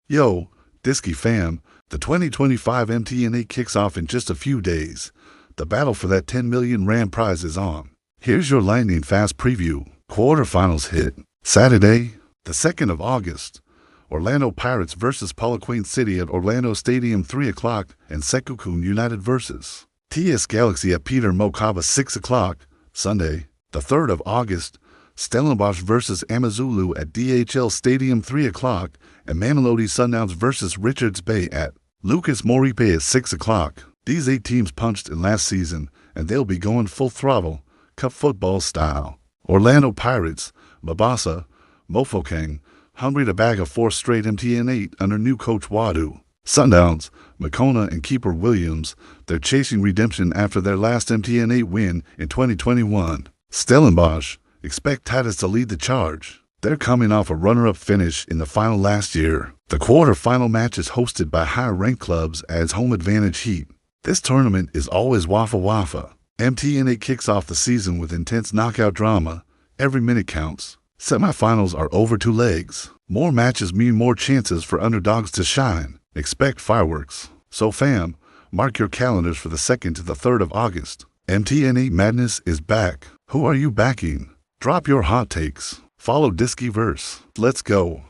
Yo, Disky fam, the 2025 MTN8 kicks off in just a few days. The battle for that 10 million Rand prize is on. Here's your lightning fast preview. Quarterfinals hit Saturday, the 2nd of August. Orlando Pirates versus Poliquin City at Orlando Stadium 3 o'clock, and Sekukun United versus TS Galaxy at Peter Mokaba 6 o'clock. Sunday, the 3rd of August. Stellenbosch versus Amazulu at DHL Stadium 3 o'clock, and Mamelodi Sundowns versus Richards Bay at Lucas Moripe at 6 o'clock. These 8 teams punched in last season, and they'll be going full throttle, cup football style. Orlando Pirates, Mabasa, Mofokeng, hungry to bag a 4th straight MTN8 under new coach Wadu. Sundowns, Makona and keeper Williams, they're chasing redemption after their last MTN8 win in 2021. Stellenbosch, expect Titus to lead the charge. They're coming off a runner-up finish in the final last year. The quarter-final match is hosted by higher-ranked clubs as home advantage heat. This tournament is always Waffa Waffa. MTN8 kicks off the season with intense knockout drama. Every minute counts. Semifinals are over 2 legs. More matches mean more chances for underdogs to shine. Expect fireworks. So fam, mark your calendars for the 2nd to the 3rd of August. MTN8 Madness is back. Who are you backing? Drop your hot takes. Follow Disky Verse. Let's go.